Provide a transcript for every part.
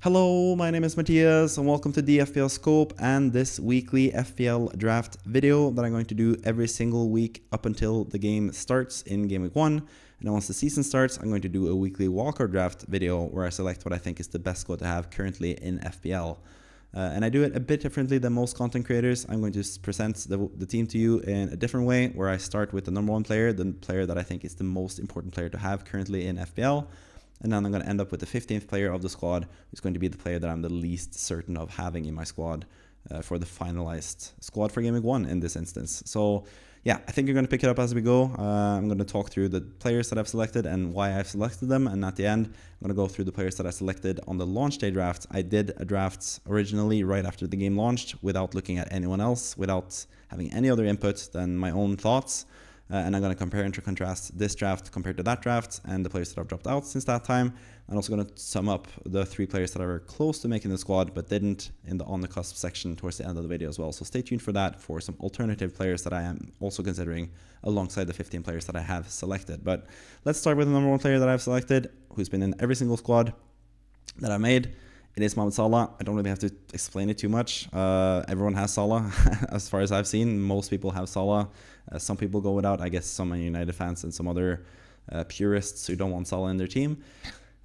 Hello, my name is Matthias and welcome to the FPL Scope and this weekly FPL draft video that I'm going to do every single week up until the game starts in Game Week 1. And then once the season starts, I'm going to do a weekly walker draft video where I select what I think is the best squad to have currently in FPL. And I do it a bit differently than most content creators. I'm going to present the team to you in a different way where I start with the number one player, the player that I think is the most important player to have currently in FPL. And then I'm going to end up with the 15th player of the squad, who's going to be the player that I'm the least certain of having in my squad for the finalized squad for Game Week 1 in this instance. So yeah, I think you're going to pick it up as we go. I'm going to talk through the players that I've selected and why I've selected them. And at the end, I'm going to go through the players that I selected on the launch day draft. I did a draft originally right after the game launched without looking at anyone else, without having any other input than my own thoughts. And I'm going to compare and contrast this draft compared to that draft and the players that have dropped out since that time. I'm also going to sum up the 3 players that are close to making the squad but didn't in the on the cusp section towards the end of the video as well. So stay tuned for that for some alternative players that I am also considering alongside the 15 players that I have selected. But let's start with the number one player that I've selected, who's been in every single squad that I made. It is Mohamed Salah. I don't really have to explain it too much. Everyone has Salah, as far as I've seen. Most people have Salah. Some people go without. I guess some United fans and some other purists who don't want Salah in their team.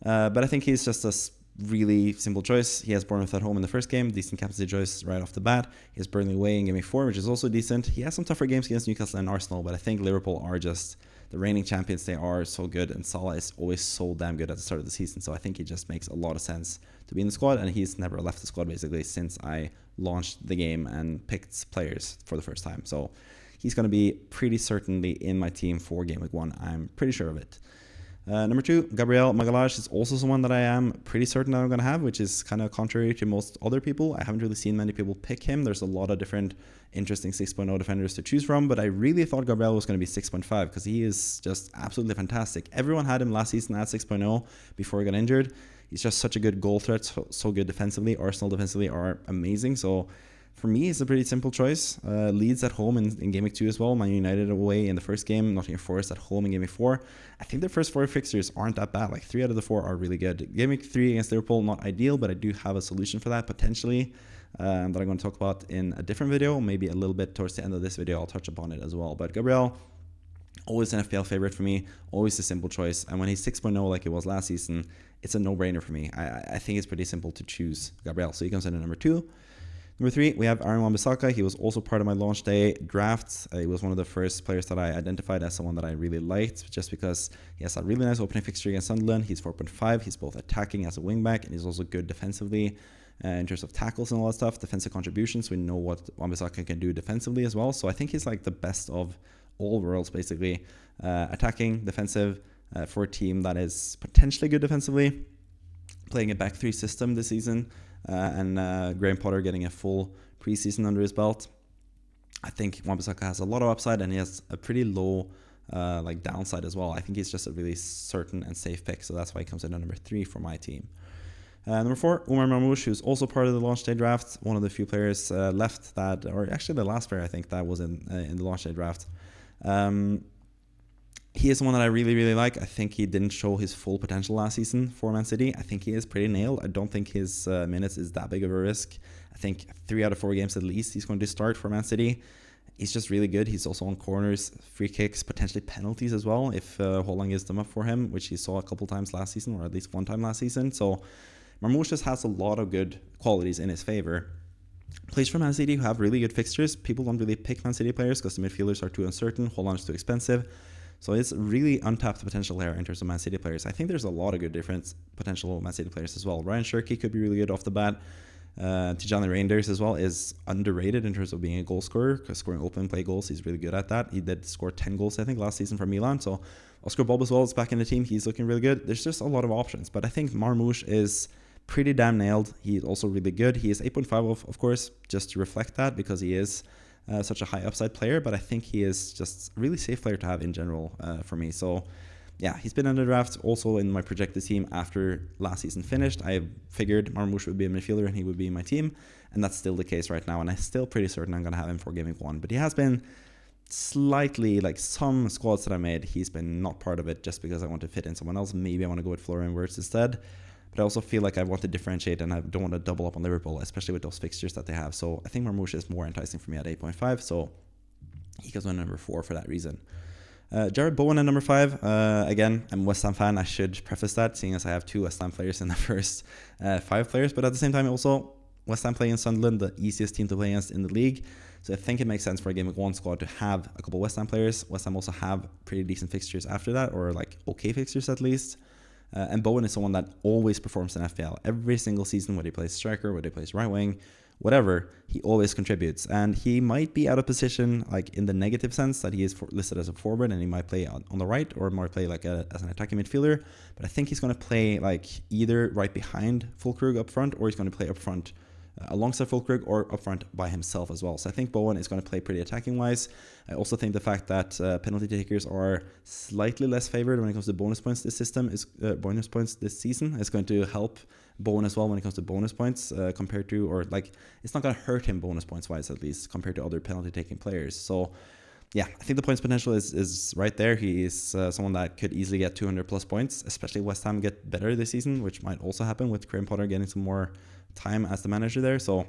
But I think he's just a really simple choice. He has Bournemouth at home in the first game. Decent captaincy choice right off the bat. He has Burnley away in Game Week 4, which is also decent. He has some tougher games against Newcastle and Arsenal, but I think Liverpool are just the reigning champions. They are so good, and Salah is always so damn good at the start of the season. So I think it just makes a lot of sense to be in the squad, and he's never left the squad basically since I launched the game and picked players for the first time. So he's going to be pretty certainly in my team for Game Week 1. I'm pretty sure of it. Number 2, Gabriel Magalhaes is also someone that I am pretty certain that I'm going to have, which is kind of contrary to most other people. I haven't really seen many people pick him. There's a lot of different interesting 6.0 defenders to choose from, but I really thought Gabriel was going to be 6.5 because he is just absolutely fantastic. Everyone had him last season at 6.0 before he got injured. He's just such a good goal threat, so good defensively. Arsenal defensively are amazing. So for me, it's a pretty simple choice. Leeds at home in Game Week 2 as well. Man United away in the first game. Nottingham Forest at home in Game Week 4. I think the first 4 fixtures aren't that bad. Like 3 out of the 4 are really good. Game Week 3 against Liverpool, not ideal, but I do have a solution for that potentially that I'm going to talk about in a different video. Maybe a little bit towards the end of this video, I'll touch upon it as well. But Gabriel, always an FPL favorite for me. Always a simple choice. And when he's 6.0 like it was last season, it's a no-brainer for me. I think it's pretty simple to choose Gabriel. So he comes in at number 2. Number 3, we have Wan-Bissaka. He was also part of my launch day draft. He was one of the first players that I identified as someone that I really liked just because he has a really nice opening fixture against Sunderland. He's 4.5. He's both attacking as a wingback and he's also good defensively in terms of tackles and all that stuff. Defensive contributions, we know what Wan-Bissaka can do defensively as well. So I think he's like the best of all worlds basically. Attacking, defensive for a team that is potentially good defensively. Playing a back 3 system this season. And Graham Potter getting a full preseason under his belt. I think Wan-Bissaka has a lot of upside and he has a pretty low downside as well. I think he's just a really certain and safe pick, so that's why he comes in at number 3 for my team. Number 4, Marmoush, who's also part of the launch day draft. One of the few players left that, or actually the last player I think that was in the launch day draft. He is someone that I really, really like. I think he didn't show his full potential last season for Man City. I think he is pretty nailed. I don't think his minutes is that big of a risk. I think 3 out of 4 games at least he's going to start for Man City. He's just really good. He's also on corners, free kicks, potentially penalties as well if Holland gives them up for him, which he saw a couple times last season, or at least one time last season. So Marmoush just has a lot of good qualities in his favor. Plays for Man City who have really good fixtures. People don't really pick Man City players because the midfielders are too uncertain. Holland is too expensive. So it's really untapped potential there in terms of Man City players. I think there's a lot of good different potential Man City players as well. Ryan Shirky could be really good off the bat. Tijani Reinders as well is underrated in terms of being a goal scorer, because scoring open play goals, he's really good at that. He did score 10 goals, I think, last season for Milan. So Oscar Bob as well is back in the team. He's looking really good. There's just a lot of options. But I think Marmoush is pretty damn nailed. He's also really good. He is 8.5 of course, just to reflect that because he is such a high upside player, but I think he is just a really safe player to have in general for me. So yeah, he's been in the draft also in my projected team after last season finished. I figured Marmoush would be a midfielder and he would be in my team, and that's still the case right now, and I'm still pretty certain I'm going to have him for Game Week 1. But he has been slightly, like some squads that I made, he's been not part of it just because I want to fit in someone else. Maybe I want to go with Florian Wirtz instead. But I also feel like I want to differentiate and I don't want to double up on Liverpool, especially with those fixtures that they have. So I think Marmoush is more enticing for me at 8.5. So he goes on number 4 for that reason. Jared Bowen at number 5. Again, I'm a West Ham fan. I should preface that, seeing as I have 2 West Ham players in the first 5 players. But at the same time, also, West Ham playing Sunderland, the easiest team to play against in the league. So I think it makes sense for a Game Week 1 squad to have a couple West Ham players. West Ham also have pretty decent fixtures after that, or like okay fixtures at least. And Bowen is someone that always performs in FPL. Every single season, whether he plays striker, whether he plays right wing, whatever, he always contributes. And he might be out of position, like in the negative sense that he is listed as a forward and he might play on the right or might play like as an attacking midfielder. But I think he's going to play like either right behind Fulkrug up front, or he's going to play up front alongside Fulkrug or up front by himself as well. So I think Bowen is going to play pretty attacking wise. I also think the fact that penalty takers are slightly less favored when it comes to bonus points this season is going to help Bowen as well when it comes to bonus points compared to, or like it's not going to hurt him bonus points wise at least compared to other penalty taking players. So yeah, I think the points potential is right there. He is someone that could easily get 200 plus points, especially West Ham get better this season, which might also happen with Graham Potter getting some more time as the manager there. So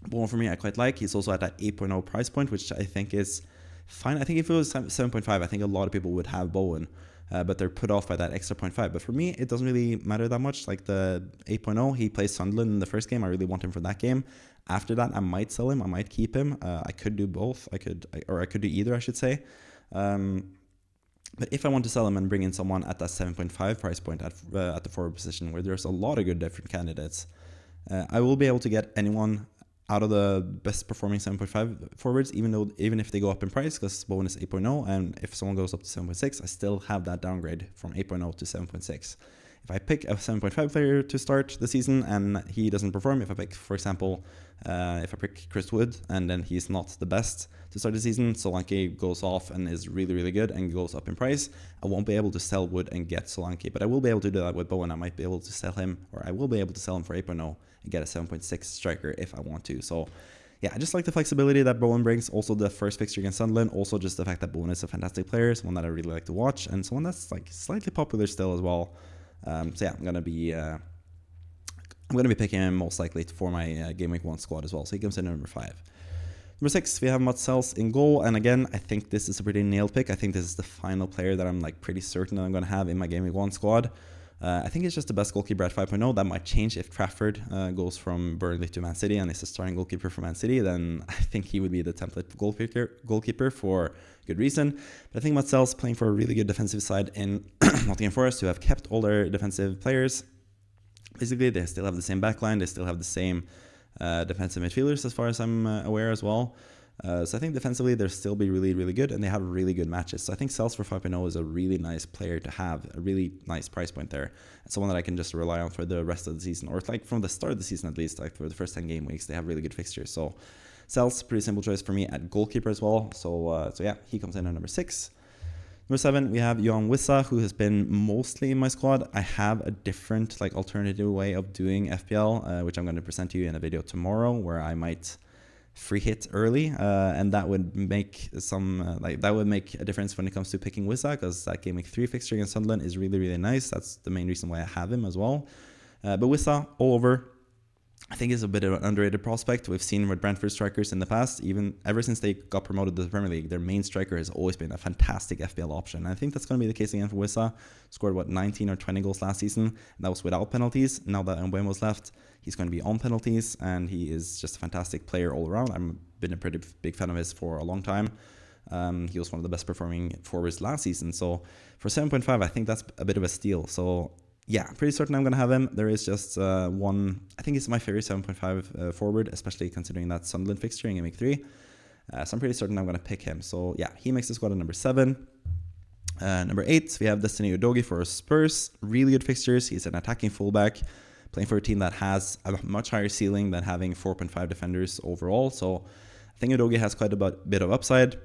Bowen for me, I quite like. He's also at that 8.0 price point, which I think is fine. I think if it was 7.5, I think a lot of people would have Bowen, but they're put off by that extra 0.5. But for me, it doesn't really matter that much. Like the 8.0, he plays Sunderland in the first game. I really want him for that game. After that, I might sell him. I might keep him. I could do both. I could do either, I should say. But if I want to sell him and bring in someone at that 7.5 price point at the forward position where there's a lot of good different candidates, I will be able to get anyone out of the best performing 7.5 forwards, even if they go up in price, because Bowen is 8.0, and if someone goes up to 7.6, I still have that downgrade from 8.0 to 7.6. If I pick a 7.5 player to start the season and he doesn't perform, if I pick, for example, if I pick Chris Wood and then he's not the best to start the season, Solanke goes off and is really, really good and goes up in price, I won't be able to sell Wood and get Solanke, but I will be able to do that with Bowen. I might be able to sell him, or I will be able to sell him for 8.0 and get a 7.6 striker if I want to. So yeah, I just like the flexibility that Bowen brings. Also the first fixture against Sunderland. Also just the fact that Bowen is a fantastic player, someone that I really like to watch, and someone that's like slightly popular still as well. So yeah, I'm gonna be picking him most likely for my Game Week 1 squad as well. So he comes in at number 5. Number 6, we have Sels in goal, and again, I think this is a pretty nailed pick. I think this is the final player that I'm like pretty certain that I'm gonna have in my Game Week 1 squad. I think it's just the best goalkeeper at 5.0. That might change if Trafford goes from Burnley to Man City and is a starting goalkeeper for Man City. Then I think he would be the template goalkeeper for good reason. But I think Sels playing for a really good defensive side in Nottingham Forest, who have kept all their defensive players. Basically, they still have the same backline. They still have the same defensive midfielders as far as I'm aware as well. So I think defensively they'll still be really, really good, and they have really good matches. So I think Sels for 5.0 is a really nice player to have, a really nice price point there. And someone that I can just rely on for the rest of the season, or like from the start of the season at least, like for the first 10 game weeks, they have really good fixtures. So Sels, pretty simple choice for me at goalkeeper as well. So yeah, he comes in at number 6. Number 7, we have Wissa, who has been mostly in my squad. I have a different like alternative way of doing FPL, which I'm going to present to you in a video tomorrow, where I might free hit early, and that would make a difference when it comes to picking Wissa, because that Game Week 3 fixture against Sunderland is really, really nice. That's the main reason why I have him as well. But Wissa all over, I think is a bit of an underrated prospect. We've seen with Brentford strikers in the past, even ever since they got promoted to the Premier League, their main striker has always been a fantastic FPL option. And I think that's going to be the case again for Wissa. Scored 19 or 20 goals last season, and that was without penalties. Now that Mbeumo's left, he's going to be on penalties, and he is just a fantastic player all around. I've been a pretty big fan of his for a long time. He was one of the best performing forwards last season. So for 7.5, I think that's a bit of a steal. So yeah, I'm pretty certain I'm going to have him. There is just one, I think it's my favorite 7.5 forward, especially considering that Sunderland fixture in Game Week 3. So I'm pretty certain I'm going to pick him. So yeah, he makes the squad at number 7. Number 8, we have Destiny Udogie for Spurs. Really good fixtures. He's an attacking fullback, playing for a team that has a much higher ceiling than having 4.5 defenders overall. So I think Udogie has quite a bit of upside.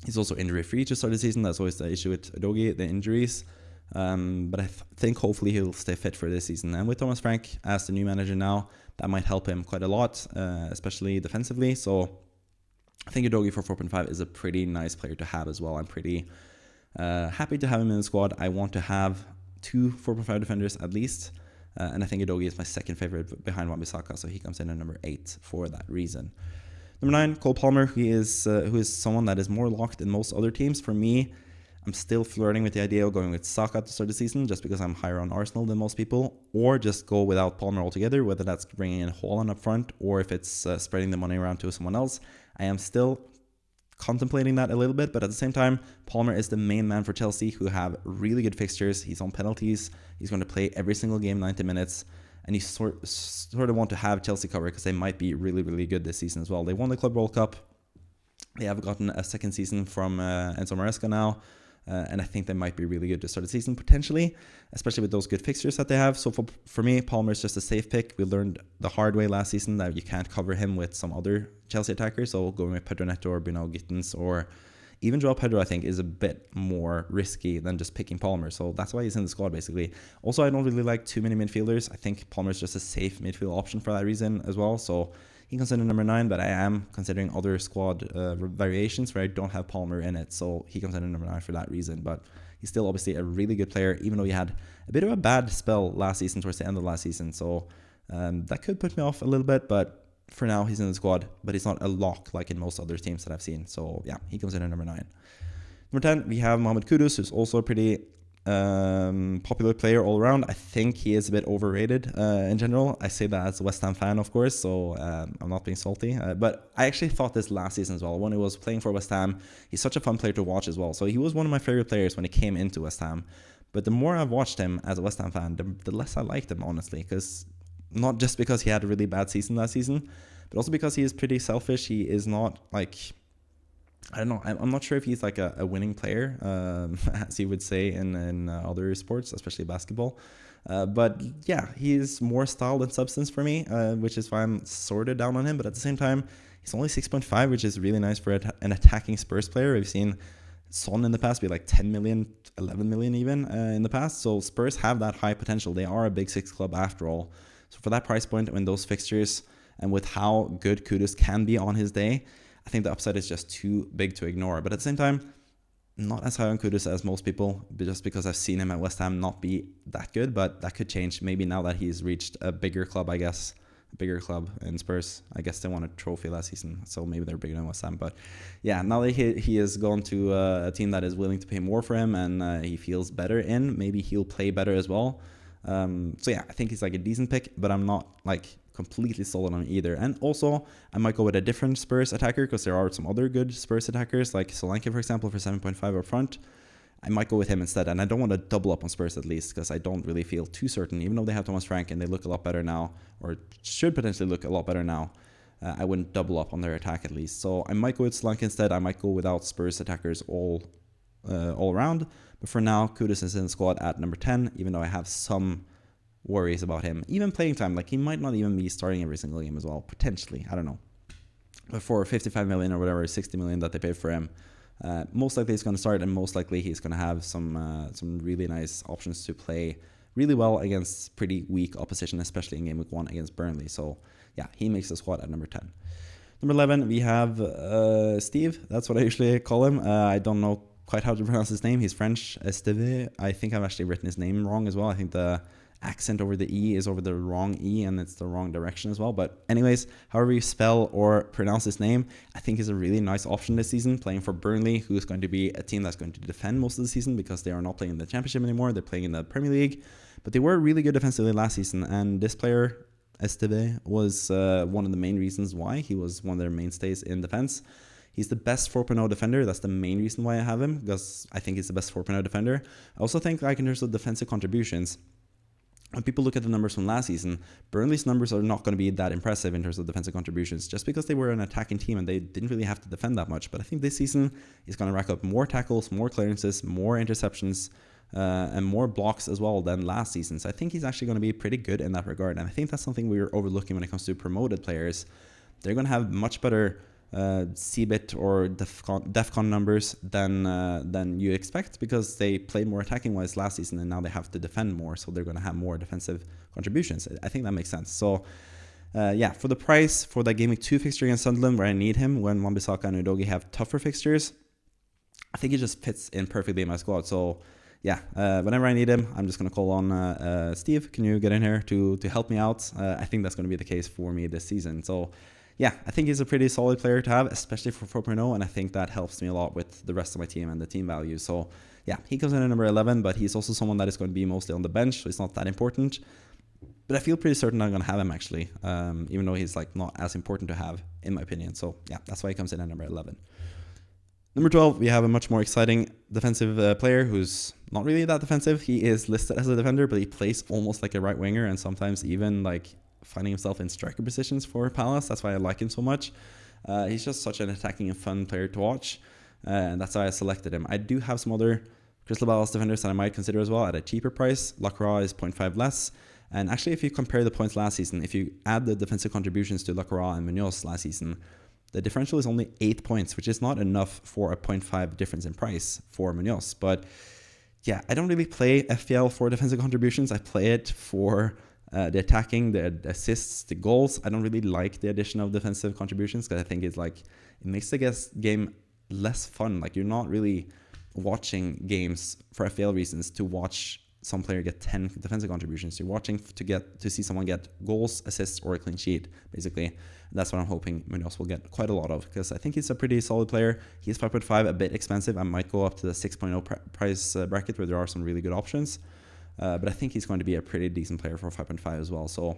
He's also injury-free to start the season. That's always the issue with Udogie, the injuries. But I think hopefully he'll stay fit for this season. And with Thomas Frank as the new manager now, that might help him quite a lot, especially defensively. So I think Udogie for 4.5 is a pretty nice player to have as well. I'm pretty happy to have him in the squad. I want to have 2 4.5 defenders at least. And I think Udogie is my second favorite behind Wan-Bissaka, so he comes in at number 8 for that reason. Number 9, Cole Palmer, who is someone that is more locked in most other teams. For me, I'm still flirting with the idea of going with Saka to start the season, just because I'm higher on Arsenal than most people, or just go without Palmer altogether, whether that's bringing in Haaland up front or if it's spreading the money around to someone else. I am still contemplating that a little bit, but at the same time, Palmer is the main man for Chelsea, who have really good fixtures. He's on penalties. He's going to play every single game 90 minutes, and you sort of want to have Chelsea covered because they might be really, really good this season as well. They won the Club World Cup. They have gotten a second season from Enzo Maresca now, and I think they might be really good to start the season potentially, especially with those good fixtures that they have. So for me, Palmer is just a safe pick. We learned the hard way last season that you can't cover him with some other Chelsea attackers. So going with Pedro Neto or Bruno Gittins or even Joao Pedro, I think, is a bit more risky than just picking Palmer. So that's why he's in the squad, basically. Also, I don't really like too many midfielders. I think Palmer is just a safe midfield option for that reason as well. So he comes in at number 9, but I am considering other squad variations where I don't have Palmer in it. So he comes in at number 9 for that reason. But he's still obviously a really good player, even though he had a bit of a bad spell last season towards the end of last season. So that could put me off a little bit, but for now, he's in the squad, but he's not a lock like in most other teams that I've seen. So yeah, he comes in at number 9. Number 10, we have Mohamed Kudus, who's also a pretty popular player all around. I think he is a bit overrated in general. I say that as a West Ham fan, of course, so I'm not being salty. But I actually thought this last season as well. When he was playing for West Ham, he's such a fun player to watch as well. So he was one of my favorite players when he came into West Ham. But the more I've watched him as a West Ham fan, the less I liked him, honestly, because not just because he had a really bad season last season, but also because he is pretty selfish. He is not like, I don't know, I'm not sure if he's like a winning player, as you would say in other sports, especially basketball. But yeah, he's more style than substance for me, which is why I'm sort of down on him. But at the same time, he's only 6.5, which is really nice for an attacking Spurs player. We've seen Son in the past be like 10 million, 11 million even in the past. So Spurs have that high potential. They are a big six club after all. So for that price point and those fixtures, and with how good Kudus can be on his day, I think the upside is just too big to ignore. But at the same time, not as high on Kudus as most people, just because I've seen him at West Ham not be that good. But that could change maybe now that he's reached a bigger club, I guess. A bigger club in Spurs. I guess they won a trophy last season, so maybe they're bigger than West Ham. But yeah, now that he has gone to a team that is willing to pay more for him and he feels better in, maybe he'll play better as well. So yeah, I think he's like a decent pick, but I'm not like completely sold on him either. And also, I might go with a different Spurs attacker because there are some other good Spurs attackers, like Solanke, for example, for 7.5 up front. I might go with him instead, and I don't want to double up on Spurs at least because I don't really feel too certain, even though they have Thomas Frank and they look a lot better now, or should potentially look a lot better now. I wouldn't double up on their attack at least. So I might go with Solanke instead. I might go without Spurs attackers all around. But for now, Kudus is in the squad at number 10, even though I have some worries about him. Even playing time, like he might not even be starting every single game as well, potentially. I don't know. But for 55 million or whatever, 60 million that they paid for him, most likely he's going to start, and most likely he's going to have some really nice options to play really well against pretty weak opposition, especially in game week 1 against Burnley. So yeah, he makes the squad at number 10. Number 11, we have Steve. That's what I usually call him. I don't know quite how to pronounce his name. He's French. Estève. I think I've actually written his name wrong as well. I think the accent over the E is over the wrong E, and it's the wrong direction as well. But anyways, however you spell or pronounce his name, I think is a really nice option this season, playing for Burnley, who is going to be a team that's going to defend most of the season because they are not playing in the Championship anymore. They're playing in the Premier League, but they were really good defensively last season, and this player, Estève, was one of the main reasons why. He was one of their mainstays in defense. He's the best 4.0 defender. That's the main reason why I have him, because I think he's the best 4.0 defender. I also think, like, in terms of defensive contributions, when people look at the numbers from last season, Burnley's numbers are not going to be that impressive in terms of defensive contributions, just because they were an attacking team and they didn't really have to defend that much. But I think this season he's going to rack up more tackles, more clearances, more interceptions, and more blocks as well than last season. So I think he's actually going to be pretty good in that regard. And I think that's something we're overlooking when it comes to promoted players. They're going to have much better CBIT or DEFCON numbers than you expect, because they played more attacking wise last season and now they have to defend more, so they're going to have more defensive contributions. I think that makes sense. So yeah, for the price, for that game week 2 fixture against Sunderland where I need him when Wan-Bissaka and Udogie have tougher fixtures, I think he just fits in perfectly in my squad. So yeah, whenever I need him, I'm just going to call on Steve. Can you get in here to help me out? I think that's going to be the case for me this season. So yeah, I think he's a pretty solid player to have, especially for 4.0, and I think that helps me a lot with the rest of my team and the team value. So yeah, he comes in at number 11, but he's also someone that is going to be mostly on the bench, so it's not that important. But I feel pretty certain I'm going to have him, actually, even though he's like not as important to have, in my opinion. So yeah, that's why he comes in at number 11. Number 12, we have a much more exciting defensive player who's not really that defensive. He is listed as a defender, but he plays almost like a right winger and sometimes even like finding himself in striker positions for Palace. That's why I like him so much. He's just such an attacking and fun player to watch, and that's why I selected him. I do have some other Crystal Palace defenders that I might consider as well at a cheaper price. Lacroix is 0.5 less. And actually, if you compare the points last season, if you add the defensive contributions to Lacroix and Muñoz last season, the differential is only 8 points, which is not enough for a 0.5 difference in price for Muñoz. But yeah, I don't really play FPL for defensive contributions. I play it for the attacking, the assists, the goals. I don't really like the addition of defensive contributions because I think it's like it makes the game less fun. Like you're not really watching games for FPL reasons to watch some player get 10 defensive contributions. You're watching to see someone get goals, assists, or a clean sheet, basically. That's what I'm hoping Muñoz will get quite a lot of, because I think he's a pretty solid player. He's 5.5, a bit expensive. I might go up to the 6.0 price bracket where there are some really good options. But I think he's going to be a pretty decent player for 5.5 as well. So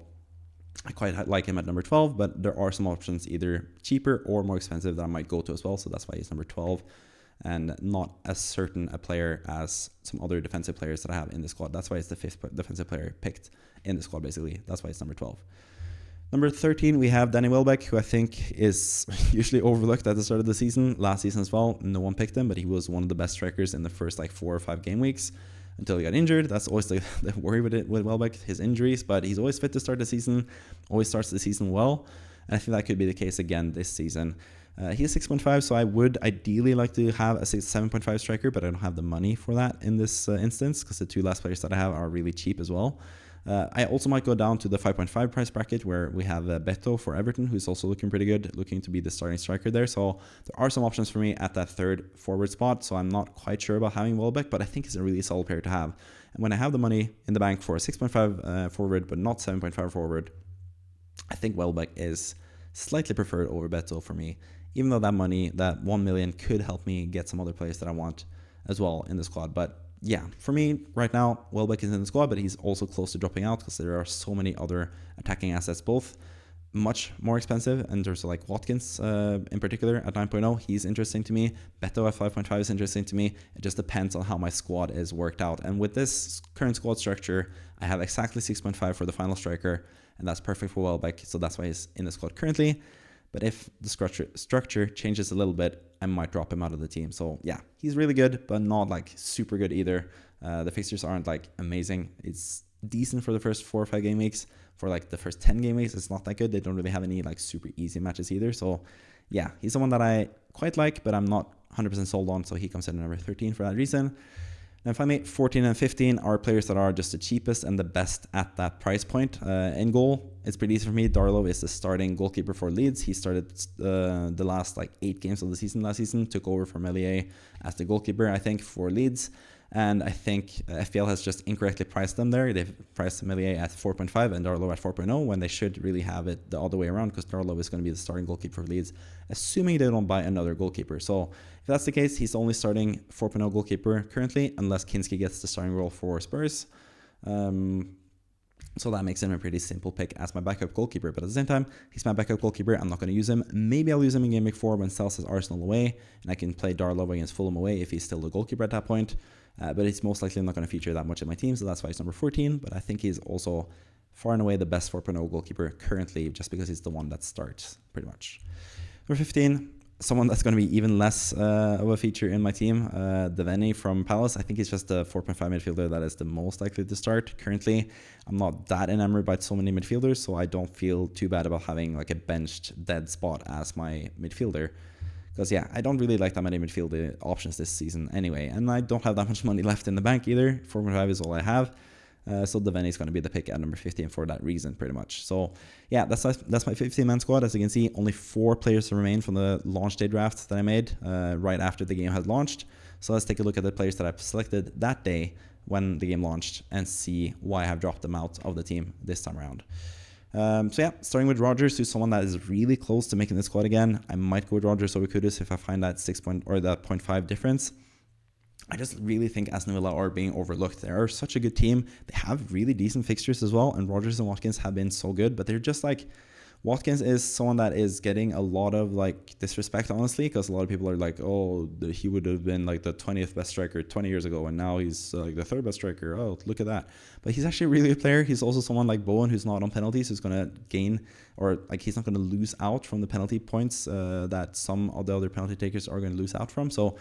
I quite like him at number 12, but there are some options either cheaper or more expensive that I might go to as well. So that's why he's number 12. And not as certain a player as some other defensive players that I have in the squad. That's why it's the 5th defensive player picked in the squad, basically. That's why it's number 12. Number 13, we have Danny Welbeck, who I think is usually overlooked at the start of the season. Last season as well, no one picked him, but he was one of the best strikers in the first like 4 or 5 game weeks until he got injured. That's always the worry with Welbeck, his injuries, but he's always fit to start the season, always starts the season well. And I think that could be the case again this season. He's 6.5, so I would ideally like to have a 7.5 striker, but I don't have the money for that in this instance because the 2 last players that I have are really cheap as well. I also might go down to the 5.5 price bracket where we have Beto for Everton, who's also looking pretty good, looking to be the starting striker there. So there are some options for me at that 3rd forward spot, so I'm not quite sure about having Welbeck, but I think he's a really solid player to have. And when I have the money in the bank for a 6.5 forward, but not 7.5 forward, I think Welbeck is slightly preferred over Beto for me. Even though that money, that 1 million, could help me get some other players that I want as well in the squad. But yeah, for me right now, Welbeck is in the squad, but he's also close to dropping out because there are so many other attacking assets, both much more expensive, and there's like Watkins in particular at 9.0. He's interesting to me. Beto at 5.5 is interesting to me. It just depends on how my squad is worked out. And with this current squad structure, I have exactly 6.5 for the final striker, and that's perfect for Welbeck. So that's why he's in the squad currently. But if the structure changes a little bit, I might drop him out of the team. So yeah, he's really good, but not like super good either. The fixtures aren't like amazing. It's decent for the first 4 or 5 game weeks. For like the first 10 game weeks, it's not that good. They don't really have any like super easy matches either. So yeah, he's someone that I quite like, but I'm not 100% sold on. So he comes in at number 13 for that reason. And finally, 14 and 15 are players that are just the cheapest and the best at that price point. In goal, it's pretty easy for me. Darlow is the starting goalkeeper for Leeds. He started the last like 8 games of the season last season, took over for Meslier as the goalkeeper, I think, for Leeds. And I think FPL has just incorrectly priced them there. They've priced Meslier at 4.5 and Darlow at 4.0 when they should really have it the other way around, because Darlow is going to be the starting goalkeeper for Leeds, assuming they don't buy another goalkeeper. So if that's the case, he's only starting 4.0 goalkeeper currently, unless Kinski gets the starting role for Spurs. So that makes him a pretty simple pick as my backup goalkeeper. But at the same time, he's my backup goalkeeper. I'm not going to use him. Maybe I'll use him in Game Week 4 when Sels has Arsenal away, and I can play Darlow against Fulham away if he's still the goalkeeper at that point. But he's most likely not going to feature that much in my team, so that's why he's number 14. But I think he's also far and away the best 4.0 goalkeeper currently, just because he's the one that starts, pretty much. Number 15, someone that's going to be even less of a feature in my team, Devenny from Palace. I think he's just the 4.5 midfielder that is the most likely to start currently. I'm not that enamored by so many midfielders, so I don't feel too bad about having like a benched dead spot as my midfielder. Because yeah, I don't really like that many midfield options this season anyway, and I don't have that much money left in the bank either. 4.5 is all I have. So Devenny is going to be the pick at number 15 for that reason, pretty much. So yeah, that's my 15-man squad. As you can see, only 4 players remain from the launch day draft that I made right after the game had launched. So let's take a look at the players that I've selected that day when the game launched and see why I have dropped them out of the team this time around. So yeah, starting with Rodgers, who's someone that is really close to making the squad again. I might go with Rodgers over Kudus if I find that 0.5 difference. I just really think Aston Villa are being overlooked. They are such a good team. They have really decent fixtures as well, and Rodgers and Watkins have been so good, but they're just like, Watkins is someone that is getting a lot of like disrespect, honestly, because a lot of people are like, oh, he would have been like the 20th best striker 20 years ago, and now he's like the 3rd best striker. Oh, look at that. But he's actually a really good player. He's also someone like Bowen, who's not on penalties, who's going to gain, or like he's not going to lose out from the penalty points that some of the other penalty takers are going to lose out from. So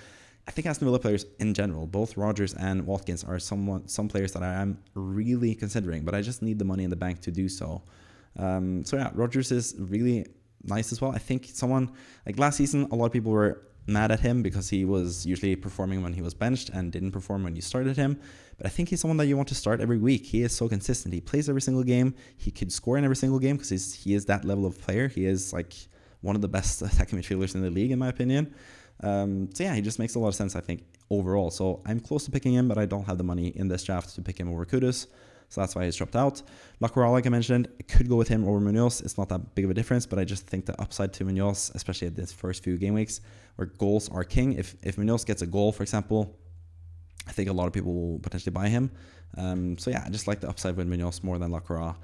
I think Aston Villa players in general, both Rodgers and Watkins, are some players that I am really considering, but I just need the money in the bank to do so. So yeah, Rodgers is really nice as well. I think someone like last season, a lot of people were mad at him because he was usually performing when he was benched and didn't perform when you started him. But I think he's someone that you want to start every week. He is so consistent. He plays every single game. He could score in every single game because he is that level of player. He is like one of the best attacking midfielders in the league, in my opinion. So yeah, he just makes a lot of sense, I think, overall. So I'm close to picking him, but I don't have the money in this draft to pick him over Kudus. So that's why he's dropped out. Lacroix, like I mentioned, I could go with him over Muñoz. It's not that big of a difference, but I just think the upside to Muñoz, especially at this first few game weeks, where goals are king. If Muñoz gets a goal, for example, I think a lot of people will potentially buy him. So yeah, I just like the upside with Muñoz more than Lacroix.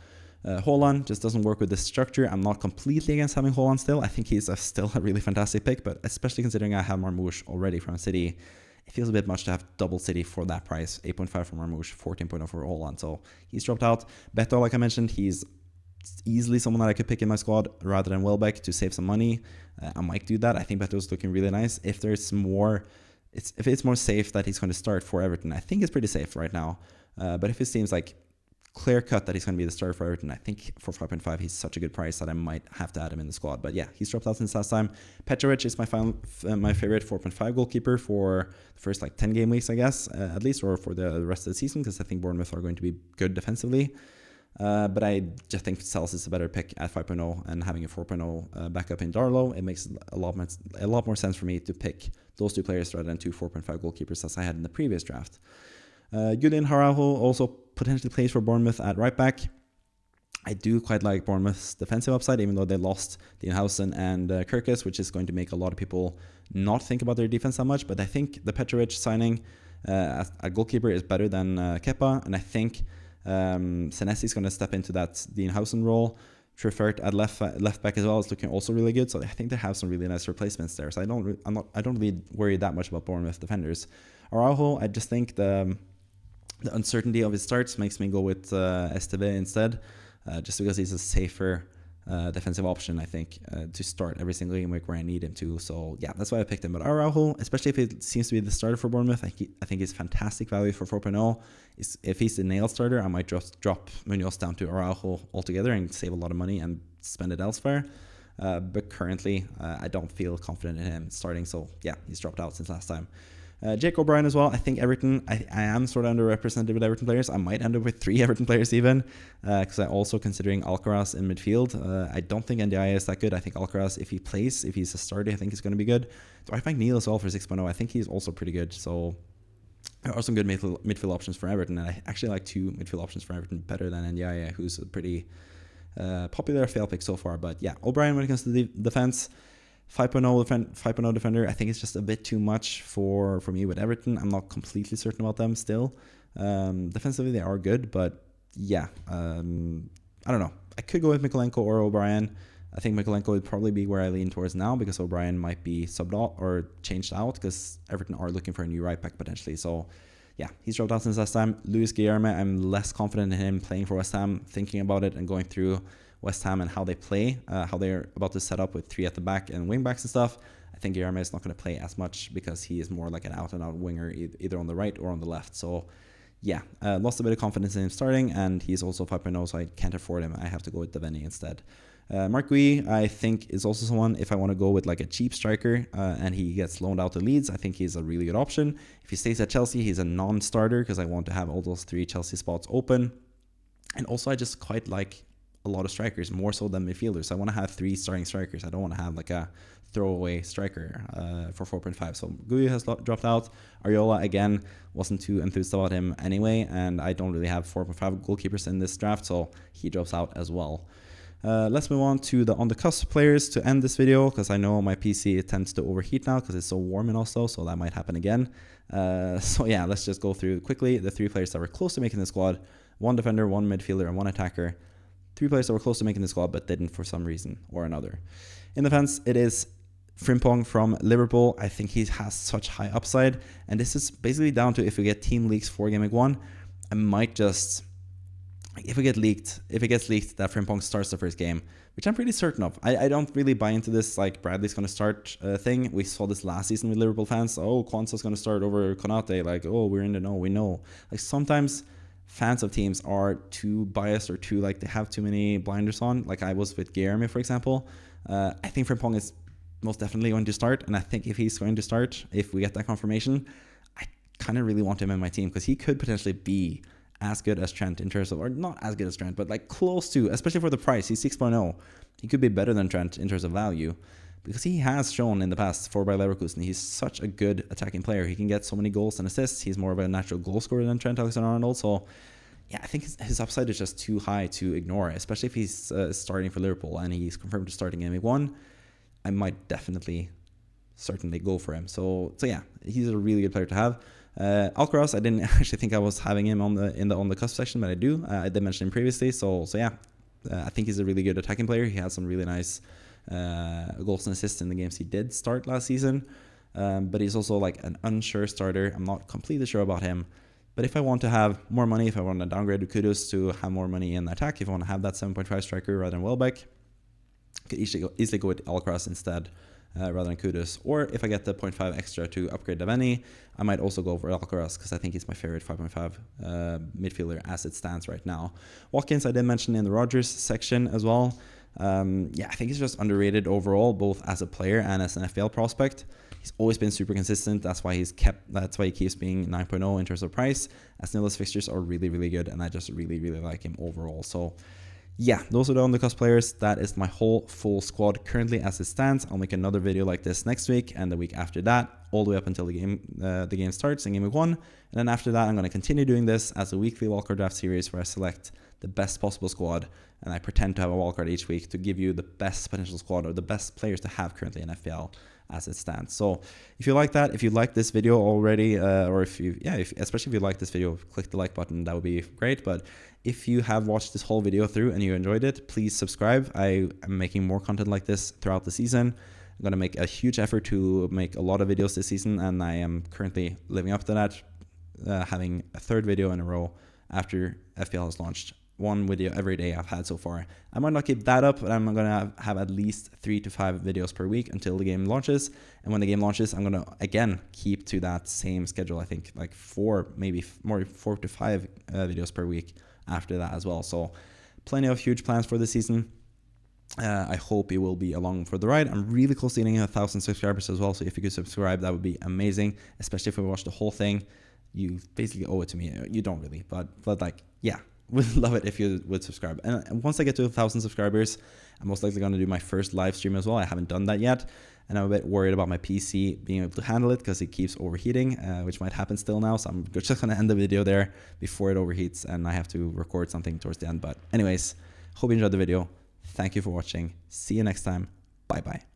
Haaland just doesn't work with this structure. I'm not completely against having Haaland still. I think he's still a really fantastic pick, but especially considering I have Marmoush already from City, it feels a bit much to have double City for that price. 8.5 for Marmoush, 14.0 for Haaland. So he's dropped out. Beto, like I mentioned, he's easily someone that I could pick in my squad rather than Welbeck to save some money. I might do that. I think Beto's looking really nice. If it's more safe that he's going to start for Everton, I think it's pretty safe right now. But if it seems like clear cut that he's going to be the starter for Everton, I think for 5.5 he's such a good price that I might have to add him in the squad. But yeah, he's dropped out since last time. Petrovic is my favorite 4.5 goalkeeper for the first like 10 game weeks, I guess, at least, or for the rest of the season, because I think Bournemouth are going to be good defensively. But I just think Sels is a better pick at 5.0, and having a 4.0 backup in Darlow, it makes a lot more sense for me to pick those two players rather than 2 4.5 goalkeepers as I had in the previous draft. Julian Araujo also potentially plays for Bournemouth at right back. I do quite like Bournemouth's defensive upside, even though they lost Dienhausen and Kirkus, which is going to make a lot of people not think about their defense that much. But I think the Petrovic signing as a goalkeeper is better than Kepa, and I think Senesi is going to step into that Dienhausen role. Truffert at left back as well is looking also really good. So I think they have some really nice replacements there. So I don't really worry that much about Bournemouth defenders. Araujo, I just think the uncertainty of his starts makes me go with Estève instead, just because he's a safer defensive option, I think, to start every single game week where I need him to. So yeah, that's why I picked him. But Araujo, especially if it seems to be the starter for Bournemouth, I think he's fantastic value for 4.0. If he's the nail starter, I might just drop Muñoz down to Araujo altogether and save a lot of money and spend it elsewhere. But currently, I don't feel confident in him starting. So yeah, he's dropped out since last time. Jake O'Brien as well. I think Everton, I am sort of underrepresented with Everton players. I might end up with 3 Everton players even, because I'm also considering Alcaraz in midfield. I don't think NDI is that good. I think Alcaraz, if he's a starter, I think he's going to be good. Dwight McNeil as well for 6.0. I think he's also pretty good. So there are some good midfield options for Everton, and I actually like 2 midfield options for Everton better than NDI, who's a pretty popular FPL pick so far. But yeah, O'Brien when it comes to the defense. 5.0 defender, I think it's just a bit too much for me with Everton. I'm not completely certain about them still. Defensively, they are good, but yeah, I don't know. I could go with Mikolenko or O'Brien. I think Mikolenko would probably be where I lean towards now, because O'Brien might be subbed out or changed out, because Everton are looking for a new right back potentially. So yeah, he's dropped out since last time. Luis Guilherme, I'm less confident in him playing for West Ham, thinking about it and going through West Ham and how they play, how they're about to set up with 3 at the back and wing backs and stuff. I think Guilherme is not going to play as much because he is more like an out-and-out winger, either on the right or on the left. So yeah, lost a bit of confidence in him starting, and he's also 5.0, so I can't afford him. I have to go with Devenny instead. Mark Gui, I think, is also someone, if I want to go with like a cheap striker and he gets loaned out to Leeds, I think he's a really good option. If he stays at Chelsea, he's a non-starter because I want to have all those 3 Chelsea spots open. And also, I just quite like a lot of strikers, more so than midfielders. I want to have 3 starting strikers. I don't want to have like a throwaway striker for 4.5. So Gui has dropped out. Ariola, again, wasn't too enthused about him anyway, and I don't really have 4.5 goalkeepers in this draft, so he drops out as well. Let's move on to the Cusp players to end this video, because I know my PC tends to overheat now because it's so warm in Oslo, so that might happen again. So yeah, let's just go through quickly the 3 players that were close to making the squad. 1 defender, 1 midfielder, and 1 attacker. 3 players that were close to making the squad but didn't for some reason or another. In defense, it is Frimpong from Liverpool. I think he has such high upside, and this is basically down to if we get team leaks for Game Week 1, I might just, if it gets leaked that Frimpong starts the first game, which I'm pretty certain of. I don't really buy into this like Bradley's going to start thing. We saw this last season with Liverpool fans. Oh, Kwanzaa's going to start over Konate. Like, oh, we're in the know. We know. Like, sometimes fans of teams are too biased or too, like, they have too many blinders on. Like I was with Guilherme, for example. I think Frimpong is most definitely going to start, and I think if he's going to start, if we get that confirmation, I kind of really want him in my team because he could potentially be as good as Trent in terms of, or not as good as Trent, but like close to, especially for the price. He's 6.0. He could be better than Trent in terms of value because he has shown in the past for Bayer Leverkusen he's such a good attacking player. He can get so many goals and assists. He's more of a natural goal scorer than Trent Alexander-Arnold. So yeah, I think his upside is just too high to ignore, especially if he's starting for Liverpool and he's confirmed to starting in Game 1. I might certainly go for him. So yeah, he's a really good player to have. Alcaraz, I didn't actually think I was having him on the Cusp section, but I do. I did mention him previously. So yeah, I think he's a really good attacking player. He had some really nice goals and assists in the games he did start last season. But he's also like an unsure starter. I'm not completely sure about him. But if I want to have more money, if I want to downgrade to Kudus to have more money in attack, if I want to have that 7.5 striker rather than Welbeck, I could easily go with Alcaraz instead rather than Kudus. Or if I get the 0.5 extra to upgrade Devenny, I might also go for Alcaraz because I think he's my favorite 5.5 midfielder as it stands right now. Watkins, I did mention in the Rodgers section as well. Yeah, I think he's just underrated overall, both as a player and as an FPL prospect. He's always been super consistent. That's why he keeps being 9.0 in terms of price. As Nilla's fixtures are really, really good, and I just really, really like him overall. So yeah, those are the Cusp players. That is my whole full squad currently as it stands. I'll make another video like this next week and the week after that, all the way up until the game starts in Game Week 1. And then after that, I'm going to continue doing this as a weekly wildcard draft series where I select the best possible squad and I pretend to have a wildcard each week to give you the best potential squad or the best players to have currently in FPL as it stands. So if you like that, if you like this video already, or especially if you like this video, click the like button. That would be great. But if you have watched this whole video through and you enjoyed it, please subscribe. I am making more content like this throughout the season. I'm going to make a huge effort to make a lot of videos this season, and I am currently living up to that, having a 3rd video in a row after FPL has launched. 1 video every day I've had so far. I might not keep that up, but I'm going to have at least 3 to 5 videos per week until the game launches. And when the game launches, I'm going to, again, keep to that same schedule. I think like 4 to 5 videos per week after that as well. So plenty of huge plans for the season. I hope you will be along for the ride. I'm really close to getting 1,000 subscribers as well. So if you could subscribe, that would be amazing, especially if you watch the whole thing. You basically owe it to me. You don't really, but like, yeah. Would love it if you would subscribe. And once I get to 1,000 subscribers, I'm most likely going to do my first live stream as well. I haven't done that yet, and I'm a bit worried about my PC being able to handle it because it keeps overheating, which might happen still now. So I'm just going to end the video there before it overheats and I have to record something towards the end. But anyways, hope you enjoyed the video. Thank you for watching. See you next time. Bye bye.